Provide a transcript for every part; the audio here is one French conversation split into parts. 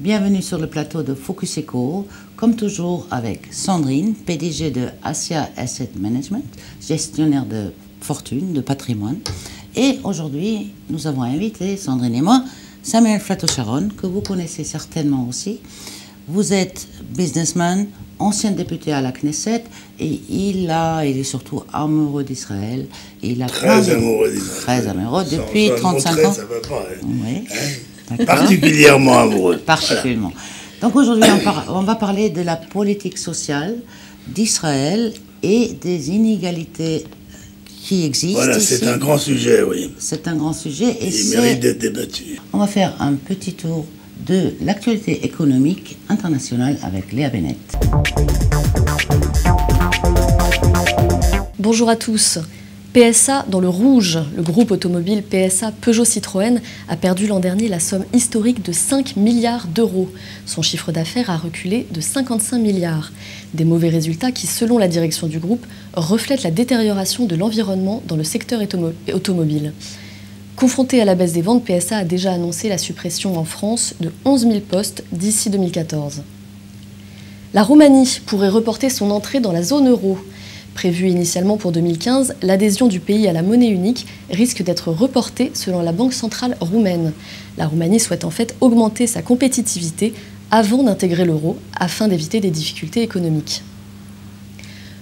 Bienvenue sur le plateau de Focus Eco, comme toujours avec Sandrine, PDG de Asia Asset Management, gestionnaire de fortune, de patrimoine. Et aujourd'hui, nous avons invité, Sandrine et moi, Samuel Flato-Sharon, que vous connaissez certainement aussi. Vous êtes businessman, ancien député à la Knesset, et il est surtout amoureux d'Israël. Très amoureux d'Israël. Très amoureux, depuis 35 ans. Ça va pas, hein. Oui. Particulièrement amoureux. Particulièrement. Voilà. Donc aujourd'hui, on va parler de la politique sociale d'Israël et des inégalités qui existent. Voilà, c'est un grand sujet, oui. C'est un grand sujet. Et il mérite d'être débattu. On va faire un petit tour de l'actualité économique internationale avec Léa Bennett. Bonjour à tous. PSA dans le rouge, le groupe automobile PSA Peugeot Citroën a perdu l'an dernier la somme historique de 5 milliards d'euros. Son chiffre d'affaires a reculé de 55 milliards. Des mauvais résultats qui, selon la direction du groupe, reflètent la détérioration de l'environnement dans le secteur automobile. Confronté à la baisse des ventes, PSA a déjà annoncé la suppression en France de 11 000 postes d'ici 2014. La Roumanie pourrait reporter son entrée dans la zone euro. Prévue initialement pour 2015, l'adhésion du pays à la monnaie unique risque d'être reportée selon la Banque centrale roumaine. La Roumanie souhaite en fait augmenter sa compétitivité avant d'intégrer l'euro afin d'éviter des difficultés économiques.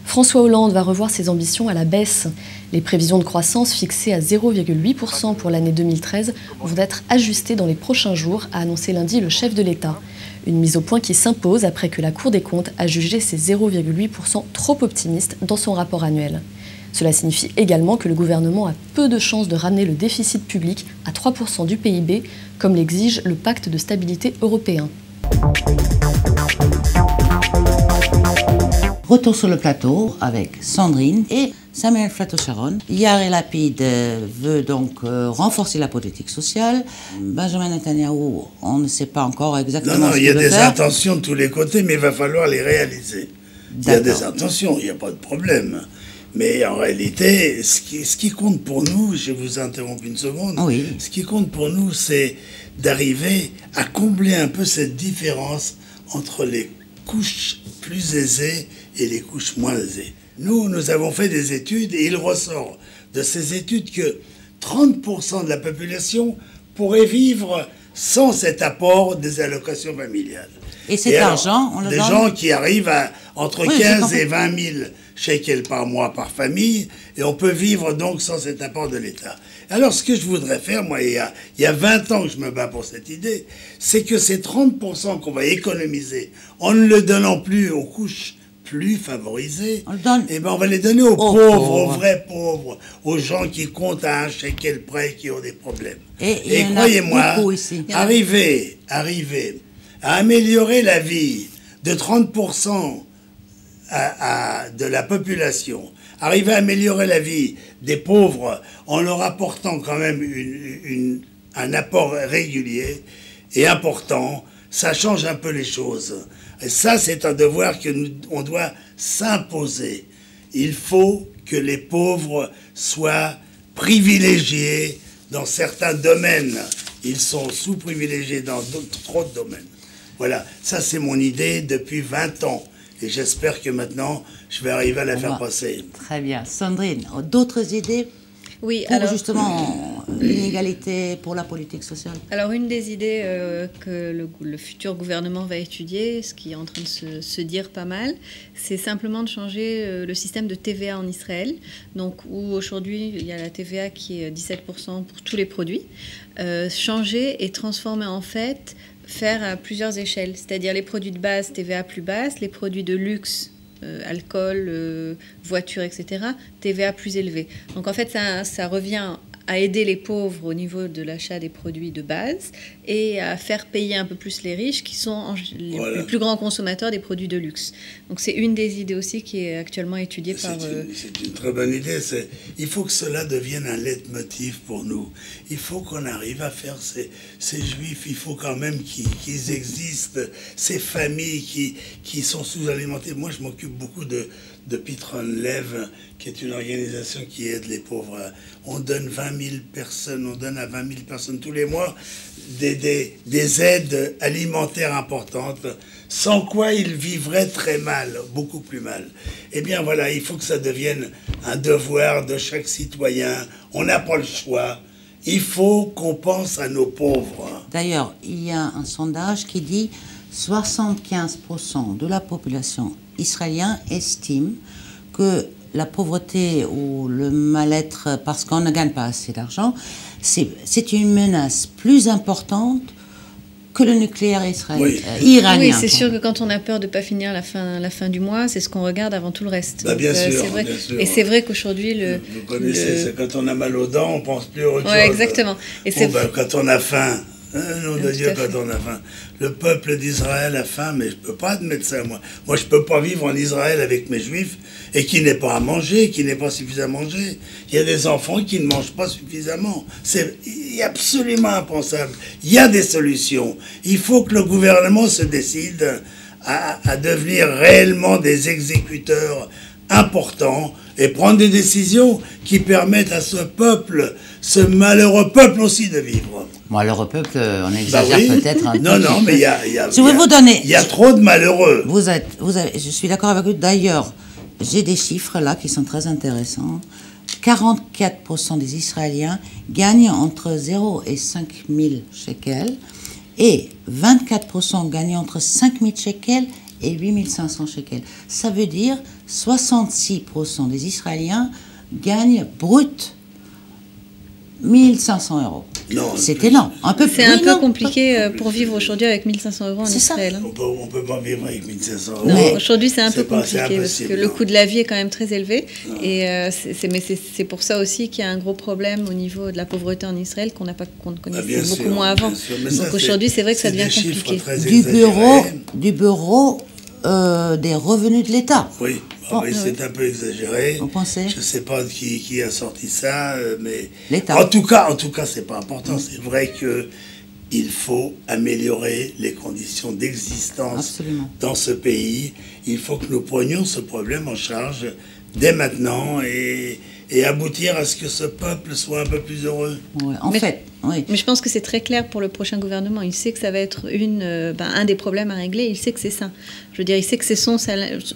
François Hollande va revoir ses ambitions à la baisse. Les prévisions de croissance fixées à 0,8% pour l'année 2013 vont être ajustées dans les prochains jours, a annoncé lundi le chef de l'État. Une mise au point qui s'impose après que la Cour des comptes a jugé ces 0,8% trop optimistes dans son rapport annuel. Cela signifie également que le gouvernement a peu de chances de ramener le déficit public à 3% du PIB, comme l'exige le pacte de stabilité européen. Retour sur le plateau avec Sandrine et Samuel Flato-Sharon. Yair Lapid veut donc renforcer la politique sociale. Benjamin Netanyahou, on ne sait pas encore exactement ce qu'il veut faire. Non, il y a des intentions de tous les côtés, mais il va falloir les réaliser. Il y a des intentions, il n'y a pas de problème. Mais en réalité, ce qui compte pour nous, je vous interromps une seconde, oui. Ce qui compte pour nous, c'est d'arriver à combler un peu cette différence entre les couches plus aisées et les couches moins aisées. Nous avons fait des études et il ressort de ces études que 30% de la population pourrait vivre sans cet apport des allocations familiales. Et cet argent, on le donne. Des gens qui arrivent à entre 15 et 20 000 shekels par mois par famille, et on peut vivre donc sans cet apport de l'État. Alors ce que je voudrais faire, moi, il y a 20 ans que je me bats pour cette idée, c'est que ces 30% qu'on va économiser, en ne le donnant plus aux couches plus favorisés, on va les donner aux pauvres, aux vrais pauvres, aux gens qui comptent à un shekel près, qui ont des problèmes. Et croyez-moi, arriver à améliorer la vie de 30% de la population, arriver à améliorer la vie des pauvres en leur apportant quand même un apport régulier et important, ça change un peu les choses. Et ça, c'est un devoir qu'on doit s'imposer. Il faut que les pauvres soient privilégiés dans certains domaines. Ils sont sous-privilégiés dans trop de domaines. Voilà, ça c'est mon idée depuis 20 ans. Et j'espère que maintenant, je vais arriver à la faire passer. Très bien. Sandrine, d'autres idées ? Oui, pour alors, justement l'inégalité pour la politique sociale. Alors une des idées que le futur gouvernement va étudier, ce qui est en train de se dire pas mal, c'est simplement de changer le système de TVA en Israël. Donc où aujourd'hui il y a la TVA qui est 17% pour tous les produits. Changer et transformer en fait, faire à plusieurs échelles. C'est-à-dire les produits de base, TVA plus basse, les produits de luxe, alcool, voiture, etc., TVA plus élevée. Donc en fait, ça revient à aider les pauvres au niveau de l'achat des produits de base et à faire payer un peu plus les riches qui sont les plus grands consommateurs des produits de luxe. Donc c'est une des idées aussi qui est actuellement étudiée par... C'est une très bonne idée. Il faut que cela devienne un leitmotiv pour nous. Il faut qu'on arrive à faire ces juifs, il faut quand même qu'ils existent, ces familles qui sont sous-alimentées. Moi, je m'occupe beaucoup de Pitron Lev, qui est une organisation qui aide les pauvres. On donne 20 000 personnes, on donne à 20 000 personnes tous les mois des aides alimentaires importantes, sans quoi ils vivraient très mal, beaucoup plus mal. Eh bien voilà, il faut que ça devienne un devoir de chaque citoyen. On n'a pas le choix. Il faut qu'on pense à nos pauvres. D'ailleurs, il y a un sondage qui dit 75% de la population israélienne estime que la pauvreté ou le mal-être parce qu'on ne gagne pas assez d'argent, c'est une menace plus importante que le nucléaire iranien. Oui, c'est sûr que quand on a peur de ne pas finir la fin du mois, c'est ce qu'on regarde avant tout le reste. Bah, bien sûr, c'est vrai. Bien sûr. Et c'est vrai qu'aujourd'hui... Vous connaissez, c'est quand on a mal aux dents, on pense plus aux choses. Oui, exactement. Et quand on a faim... nom de Dieu, quand on a faim. Le peuple d'Israël a faim, mais je ne peux pas admettre ça, moi. Moi, je ne peux pas vivre en Israël avec mes juifs et qui n'aient pas à manger, qui n'aient pas suffisamment à manger. Il y a des enfants qui ne mangent pas suffisamment. C'est absolument impensable. Il y a des solutions. Il faut que le gouvernement se décide à devenir réellement des exécuteurs importants et prendre des décisions qui permettent à ce peuple, ce malheureux peuple aussi, de vivre. Malheureux peuple, on exagère peut-être un peu. Non, mais il y a il y a trop de malheureux. Je suis d'accord avec vous. D'ailleurs, j'ai des chiffres là qui sont très intéressants. 44% des Israéliens gagnent entre 0 et 5 000 shekels et 24% gagnent entre 5 000 shekels et 8 500 shekels. Ça veut dire 66% des Israéliens gagnent brut 1 500 euros. C'est énorme. C'est un peu compliqué pour vivre aujourd'hui avec 1 500 euros en Israël. On ne peut pas vivre avec 1 500 euros. Non, aujourd'hui c'est un peu compliqué parce que le coût de la vie est quand même très élevé. Et mais c'est pour ça aussi qu'il y a un gros problème au niveau de la pauvreté en Israël qu'on connaissait beaucoup moins avant. Donc aujourd'hui c'est vrai que ça devient compliqué. Du bureau des revenus de l'État. Oui. Oui, c'est un peu exagéré. Vous pensez ? Je ne sais pas qui a sorti ça, mais l'État. En tout cas, c'est pas important. C'est vrai que il faut améliorer les conditions d'existence dans ce pays. Il faut que nous prenions ce problème en charge dès maintenant et aboutir à ce que ce peuple soit un peu plus heureux. Ouais, oui. Mais je pense que c'est très clair pour le prochain gouvernement. Il sait que ça va être un des problèmes à régler. Il sait que c'est ça. Je veux dire, il sait que c'est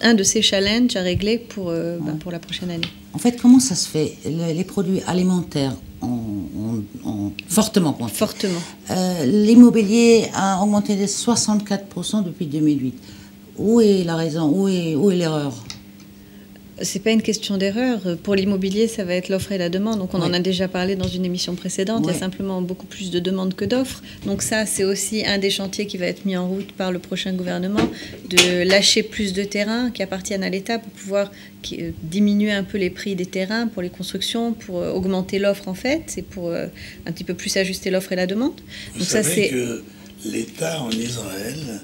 un de ses challenges à régler pour la prochaine année. En fait, comment ça se fait ? Les produits alimentaires ont fortement augmenté. Fortement. L'immobilier a augmenté de 64% depuis 2008. Où est la raison ? Où est l'erreur ? C'est pas une question d'erreur. Pour l'immobilier, ça va être l'offre et la demande. Donc, on en a déjà parlé dans une émission précédente. Il y a simplement beaucoup plus de demandes que d'offres. Donc, ça, c'est aussi un des chantiers qui va être mis en route par le prochain gouvernement, de lâcher plus de terrains qui appartiennent à l'État pour pouvoir diminuer un peu les prix des terrains pour les constructions, pour augmenter l'offre, en fait, et pour un petit peu plus ajuster l'offre et la demande. Vous savez que l'État en Israël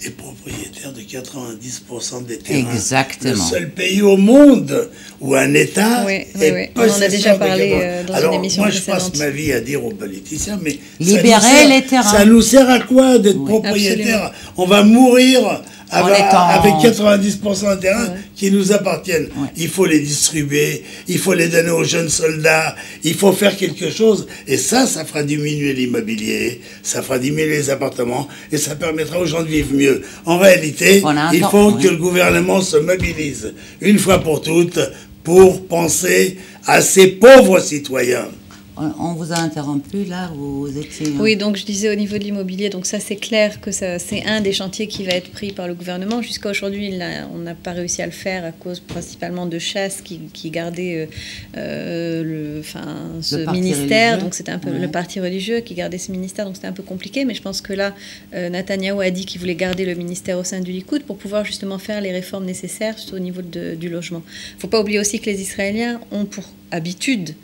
est propriétaire de 90% des terrains. Exactement. Le seul pays au monde où un État est on en a déjà parlé dans une émission précédente. Moi, je passe ma vie à dire aux politiciens, mais libérer les terrains. Ça nous sert à quoi d'être propriétaire ? Absolument. On va mourir avec 90% des terrains qui nous appartiennent. Ouais. Il faut les distribuer, il faut les donner aux jeunes soldats, il faut faire quelque chose. Et ça fera diminuer l'immobilier, ça fera diminuer les appartements, et ça permettra aux gens de vivre mieux. En réalité, il faut que le gouvernement se mobilise une fois pour toutes pour penser à ces pauvres citoyens. On vous a interrompu, là, vous étiez... Oui, donc je disais au niveau de l'immobilier, donc ça c'est clair que c'est un des chantiers qui va être pris par le gouvernement. Jusqu'à aujourd'hui, on n'a pas réussi à le faire à cause principalement de Chasse qui gardait ce ministère, religieux. Donc c'était un peu le parti religieux qui gardait ce ministère, donc c'était un peu compliqué, mais je pense que là, Netanyahou a dit qu'il voulait garder le ministère au sein du Likoud pour pouvoir justement faire les réformes nécessaires au niveau du logement. Il ne faut pas oublier aussi que les Israéliens ont pour habitude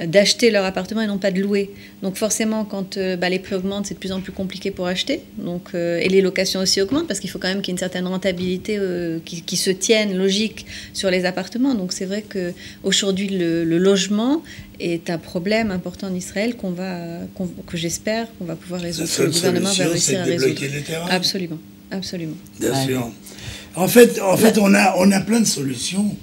d'acheter leur appartement et non pas de louer. Donc forcément, quand les prix augmentent, c'est de plus en plus compliqué pour acheter. Donc, et les locations aussi augmentent parce qu'il faut quand même qu'il y ait une certaine rentabilité qui se tienne logique sur les appartements. Donc c'est vrai qu'aujourd'hui, le logement est un problème important en Israël que j'espère qu'on va pouvoir résoudre. La seule le gouvernement va solution, réussir à c'est de résoudre. débloquer les terrains. Absolument, absolument. Bien sûr. En fait, on a plein de solutions,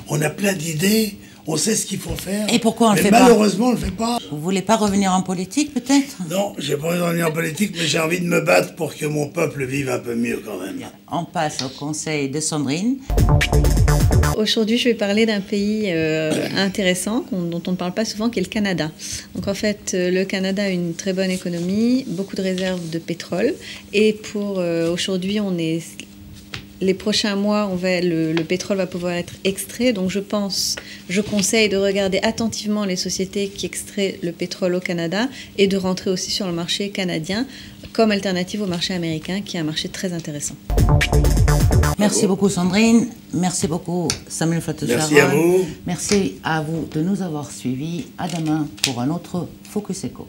on a plein d'idées. On sait ce qu'il faut faire. Et pourquoi on le fait pas? Malheureusement, on le fait pas. Vous voulez pas revenir en politique, peut-être? Non, j'ai pas envie de revenir en politique, mais j'ai envie de me battre pour que mon peuple vive un peu mieux quand même. On passe au conseil de Sandrine. Aujourd'hui, je vais parler d'un pays intéressant, dont on ne parle pas souvent, qui est le Canada. Donc en fait, le Canada a une très bonne économie, beaucoup de réserves de pétrole. Et pour aujourd'hui, les prochains mois, le pétrole va pouvoir être extrait. Donc je conseille de regarder attentivement les sociétés qui extraient le pétrole au Canada et de rentrer aussi sur le marché canadien comme alternative au marché américain, qui est un marché très intéressant. Merci beaucoup Sandrine, merci beaucoup Samuel Fatou-Sharon. Merci à vous. Merci à vous de nous avoir suivis. À demain pour un autre Focus Eco.